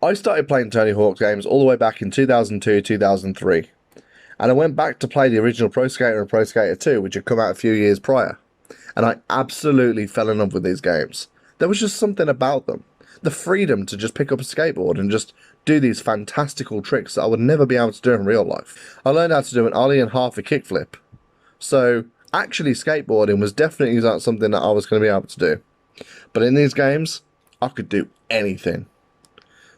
I started playing Tony Hawk's games all the way back in 2002, 2003. And I went back to play the original Pro Skater and Pro Skater 2, which had come out a few years prior. And I absolutely fell in love with these games. There was just something about them. The freedom to just pick up a skateboard and just do these fantastical tricks that I would never be able to do in real life. I learned how to do an ollie and half a kickflip. So actually skateboarding was definitely not something that I was going to be able to do. But in these games, I could do anything.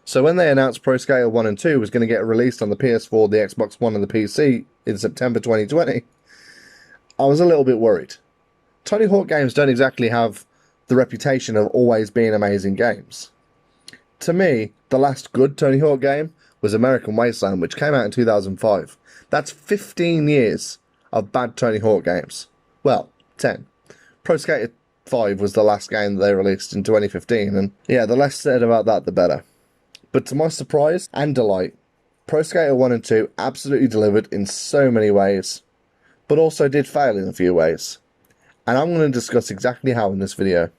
So when they announced Pro Skater 1 and 2 was going to get released on the PS4, the Xbox One and the PC in September 2020, I was a little bit worried. Tony Hawk games don't exactly have the reputation of always being amazing games. To me, the last good Tony Hawk game was American Wasteland, which came out in 2005. That's 15 years of bad Tony Hawk games. Well, 10. Pro Skater 5 was the last game that they released in 2015, and yeah, the less said about that, the better. But to my surprise and delight, Pro Skater 1 and 2 absolutely delivered in so many ways, but also did fail in a few ways. And I'm going to discuss exactly how in this video.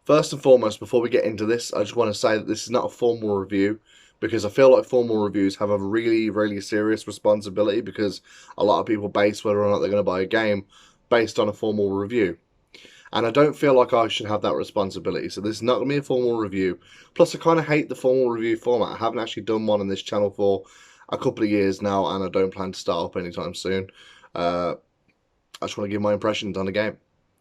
First and foremost, before we get into this, I just want to say that this is not a formal review, because I feel like formal reviews have a really, really serious responsibility, because a lot of people base whether or not they're going to buy a game based on a formal review. And I don't feel like I should have that responsibility. So this is not going to be a formal review. Plus, I kind of hate the formal review format. I haven't actually done one on this channel for a couple of years now, and I don't plan to start up anytime soon. I just want to give my impressions on the game.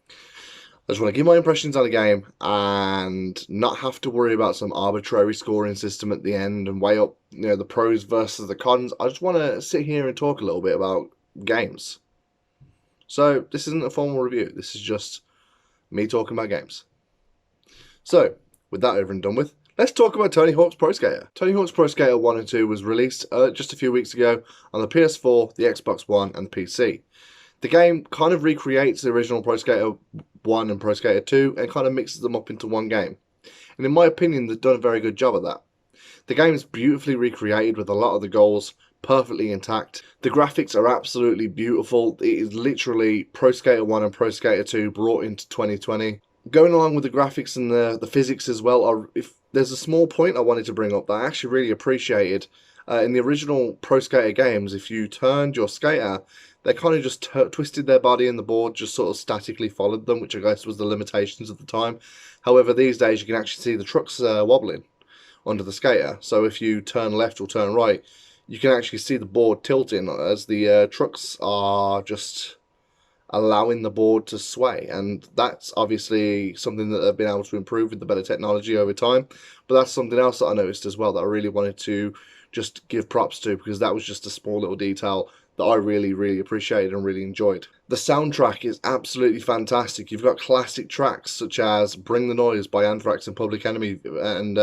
I just want to give my impressions on the game and not have to worry about some arbitrary scoring system at the end and weigh up, the pros versus the cons. I just want to sit here and talk a little bit about games. So this isn't a formal review. This is just me talking about games. So, with that over and done with, let's talk about Tony Hawk's Pro Skater. Tony Hawk's Pro Skater 1 and 2 was released just a few weeks ago on the PS4, the Xbox One, and the PC. The game kind of recreates the original Pro Skater 1 and Pro Skater 2 and kind of mixes them up into one game. And in my opinion, they've done a very good job of that. The game is beautifully recreated with a lot of the goals perfectly intact. The graphics are absolutely beautiful. It is literally Pro Skater 1 and Pro Skater 2 brought into 2020. Going along with the graphics and the physics as well, if there's a small point I wanted to bring up that I actually really appreciated. In the original Pro Skater games, if you turned your skater, they kind of just twisted their body and the board just sort of statically followed them, which I guess was the limitations at the time. However, these days you can actually see the trucks wobbling under the skater. So if you turn left or turn right, you can actually see the board tilting as the trucks are just allowing the board to sway. And that's obviously something that they've been able to improve with the better technology over time. But that's something else that I noticed as well that I really wanted to just give props to, because that was just a small little detail that I really, really appreciated and really enjoyed. The soundtrack is absolutely fantastic. You've got classic tracks such as Bring the Noise by Anthrax and Public Enemy and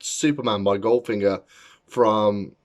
Superman by Goldfinger from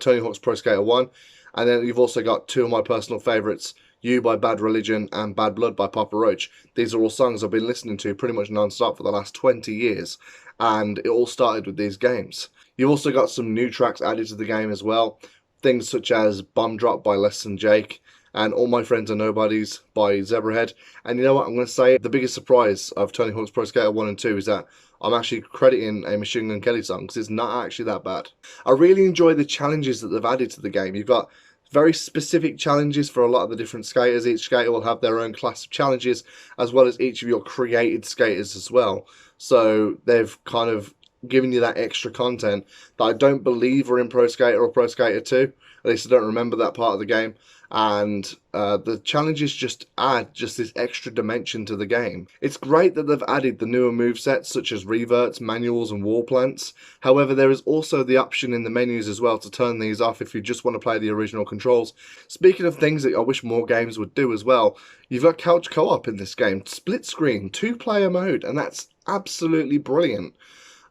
Tony Hawk's Pro Skater 1. And then you've also got two of my personal favourites, You by Bad Religion and Bad Blood by Papa Roach. These are all songs I've been listening to pretty much non-stop for the last 20 years. And it all started with these games. You've also got some new tracks added to the game as well. Things such as Bomb Drop by Less Than Jake and All My Friends Are Nobodies by Zebrahead. And you know what, I'm going to say the biggest surprise of Tony Hawk's Pro Skater 1 and 2 is that I'm actually crediting a Machine Gun Kelly song, because it's not actually that bad. I really enjoy the challenges that they've added to the game. You've got very specific challenges for a lot of the different skaters. Each skater will have their own class of challenges, as well as each of your created skaters as well. So they've kind of giving you that extra content that I don't believe are in Pro Skater or Pro Skater 2. At least I don't remember that part of the game. And the challenges just add just this extra dimension to the game. It's great that they've added the newer movesets such as reverts, manuals and wall plants. However, there is also the option in the menus as well to turn these off if you just want to play the original controls. Speaking of things that I wish more games would do as well, you've got couch co-op in this game, split screen, 2-player mode, and that's absolutely brilliant.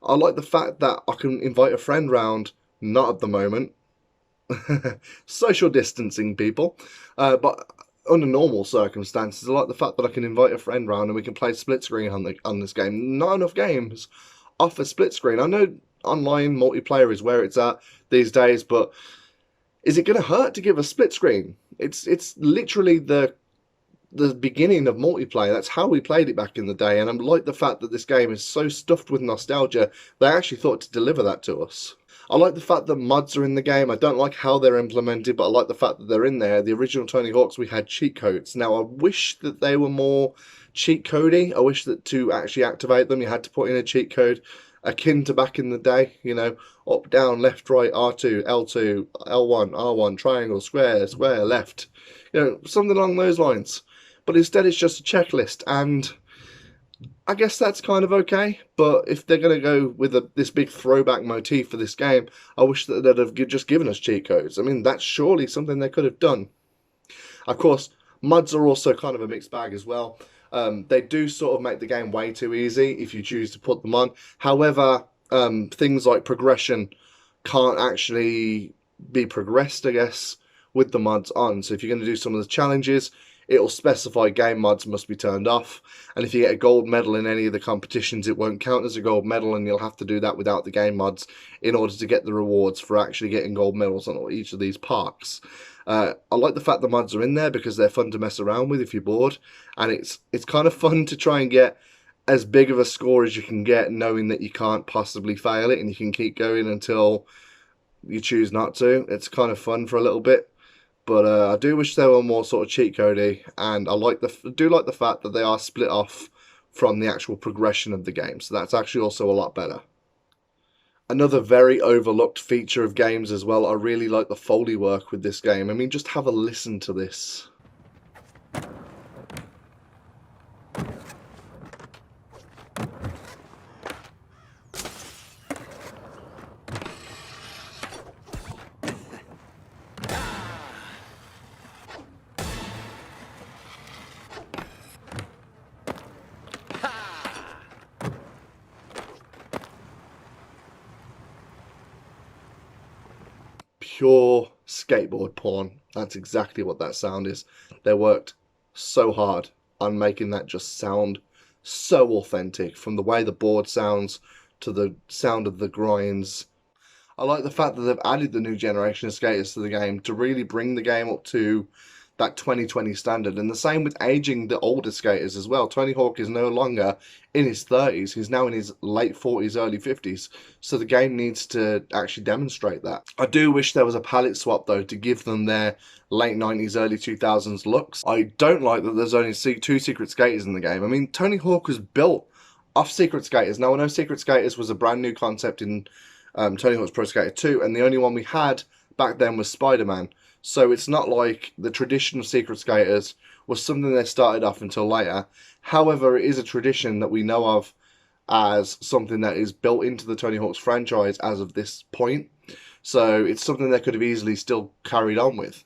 I like the fact that I can invite a friend round, not at the moment. Social distancing, people. But under normal circumstances, I like the fact that I can invite a friend round and we can play split screen on this game. Not enough games offer split screen. I know online multiplayer is where it's at these days, but is it going to hurt to give a split screen? It's literally the the beginning of multiplayer. That's how we played it back in the day, and I like the fact that this game is so stuffed with nostalgia. They actually thought to deliver that to us. I like the fact that mods are in the game. I don't like how they're implemented, but I like the fact that they're in there. The original Tony Hawks, we had cheat codes. Now, I wish that they were more cheat codey. I wish that to actually activate them, you had to put in a cheat code akin to back in the day, you know, up, down, left, right, R2, L2, L1, R1, triangle, square, square, left, you know, something along those lines. But instead it's just a checklist, and I guess that's kind of okay, but if they're going to go with this big throwback motif for this game, I wish that they'd have just given us cheat codes. I mean, that's surely something they could have done. Of course, mods are also kind of a mixed bag as well. They do sort of make the game way too easy if you choose to put them on. However, things like progression can't actually be progressed, I guess, with the mods on. So if you're going to do some of the challenges, it'll specify game mods must be turned off. And if you get a gold medal in any of the competitions, it won't count as a gold medal, and you'll have to do that without the game mods in order to get the rewards for actually getting gold medals on each of these parks. I like the fact the mods are in there because they're fun to mess around with if you're bored, and it's kind of fun to try and get as big of a score as you can get, knowing that you can't possibly fail it and you can keep going until you choose not to. It's kind of fun for a little bit. But I do wish they were more sort of cheat codey, and I do like the fact that they are split off from the actual progression of the game. So that's actually also a lot better. Another very overlooked feature of games as well, I really like the Foley work with this game. I mean, just have a listen to this. Pure skateboard porn. That's exactly what that sound is. They worked so hard on making that just sound so authentic, from the way the board sounds to the sound of the grinds. I like the fact that they've added the new generation of skaters to the game to really bring the game up to that 2020 standard, and the same with aging the older skaters as well. Tony Hawk is no longer in his 30s, he's now in his late 40s, early 50s, so the game needs to actually demonstrate that. I do wish there was a palette swap though to give them their late 90s, early 2000s looks. I don't like that there's only two Secret Skaters in the game. I mean, Tony Hawk was built off Secret Skaters. Now I know Secret Skaters was a brand new concept in Tony Hawk's Pro Skater 2, and the only one we had back then was Spider-Man. So it's not like the tradition of Secret Skaters was something they started off until later. However, it is a tradition that we know of as something that is built into the Tony Hawk's franchise as of this point. So it's something they could have easily still carried on with.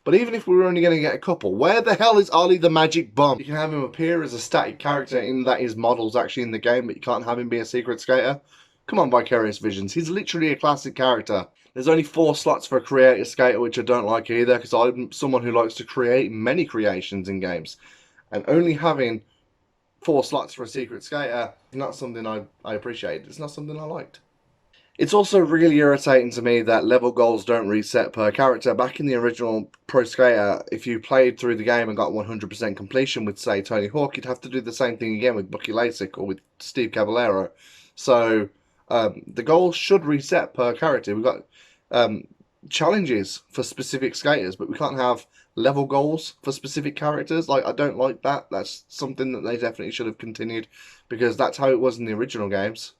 But even if we were only going to get a couple, where the hell is Ollie the Magic Bum? You can have him appear as a static character in that his model's actually in the game, but you can't have him be a Secret Skater. Come on, Vicarious Visions. He's literally a classic character. There's only 4 slots for a creator skater, which I don't like either, because I'm someone who likes to create many creations in games. And only having 4 slots for a secret skater is not something I appreciate. It's not something I liked. It's also really irritating to me that level goals don't reset per character. Back in the original Pro Skater, if you played through the game and got 100% completion with, say, Tony Hawk, you'd have to do the same thing again with Bucky Lasik or with Steve Caballero. So the goals should reset per character. We've got challenges for specific skaters, but we can't have level goals for specific characters. Like, I don't like that. That's something that they definitely should have continued, because that's how it was in the original games.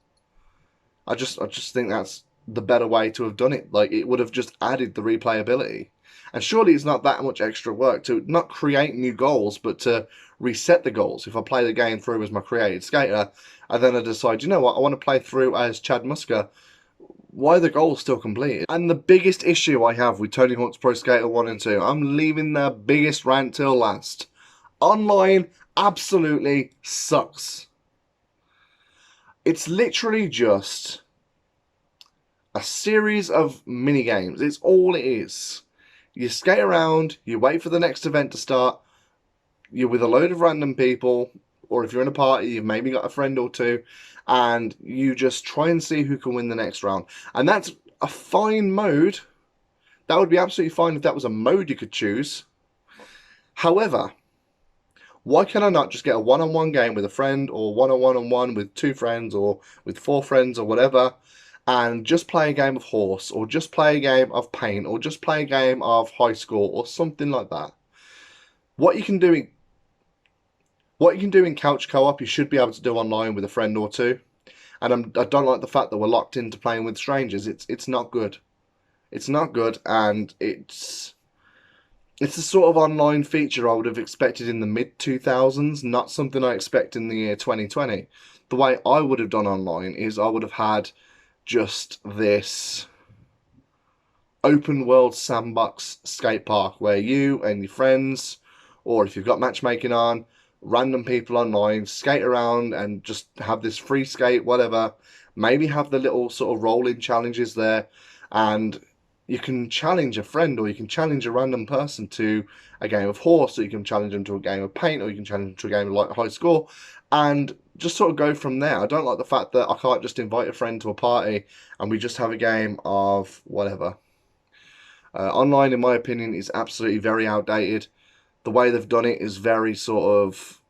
I just think that's the better way to have done it. Like, it would have just added the replayability. And surely it's not that much extra work to not create new goals, but to reset the goals. If I play the game through as my created skater, and then I decide, you know what, I want to play through as Chad Muska, why are the goals still completed? And the biggest issue I have with Tony Hawk's Pro Skater 1 and 2, I'm leaving the biggest rant till last. Online absolutely sucks. It's literally just a series of mini games. It's all it is. You skate around, you wait for the next event to start, you're with a load of random people, or if you're in a party, you've maybe got a friend or two, and you just try and see who can win the next round. And that's a fine mode. That would be absolutely fine if that was a mode you could choose. However, Why can I not just get a one-on-one game with a friend, or one-on-one with two friends, or with four friends, or whatever, and just play a game of horse, or just play a game of paint, or just play a game of high score, or something like that? What you can do in couch co-op, you should be able to do online with a friend or two. And I don't like the fact that we're locked into playing with strangers. It's not good. It's not good, and it's the sort of online feature I would have expected in the mid 2000s, not something I expect in the year 2020. The way I would have done online is I would have had just this open world sandbox skate park where you and your friends, or if you've got matchmaking on, random people online, skate around and just have this free skate, whatever. Maybe have the little sort of rolling challenges there, and you can challenge a friend, or you can challenge a random person to a game of horse, or you can challenge them to a game of paint, or you can challenge them to a game of like high score, and just sort of go from there. I don't like the fact that I can't just invite a friend to a party and we just have a game of whatever. Online, in my opinion, is absolutely very outdated. The way they've done it is very sort of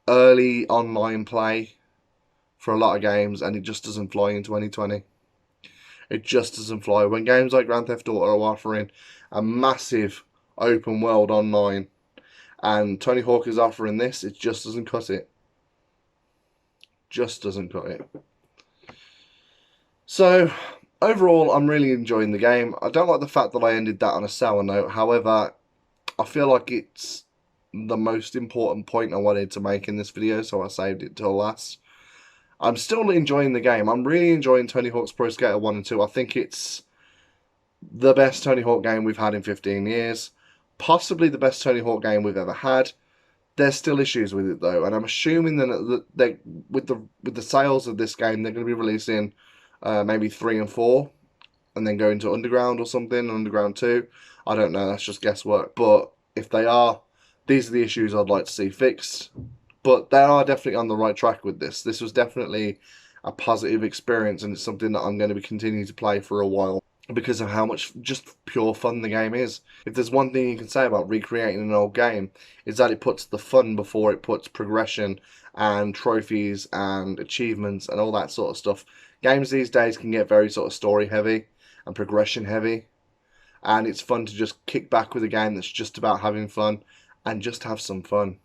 early online play for a lot of games, and it just doesn't fly in 2020. It just doesn't fly. When games like Grand Theft Auto are offering a massive open world online, and Tony Hawk is offering this, it just doesn't cut it. Just doesn't cut it. So, overall, I'm really enjoying the game. I don't like the fact that I ended that on a sour note. However, I feel like it's the most important point I wanted to make in this video, so I saved it till last. I'm still enjoying the game. I'm really enjoying Tony Hawk's Pro Skater 1 and 2. I think it's the best Tony Hawk game we've had in 15 years. Possibly the best Tony Hawk game we've ever had. There's still issues with it though, and I'm assuming that they, with the sales of this game, they're going to be releasing maybe 3 and 4, and then go into Underground or something, Underground 2. I don't know, that's just guesswork. But if they are, these are the issues I'd like to see fixed. But they are definitely on the right track with this. This was definitely a positive experience, and it's something that I'm going to be continuing to play for a while because of how much just pure fun the game is. If there's one thing you can say about recreating an old game, is that it puts the fun before it puts progression and trophies and achievements and all that sort of stuff. Games these days can get very sort of story heavy and progression heavy, and it's fun to just kick back with a game that's just about having fun and just have some fun.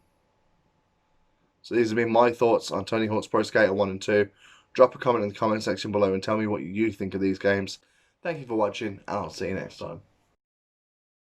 So these have been my thoughts on Tony Hawk's Pro Skater 1 and 2. Drop a comment in the comment section below and tell me what you think of these games. Thank you for watching, and I'll see you next time.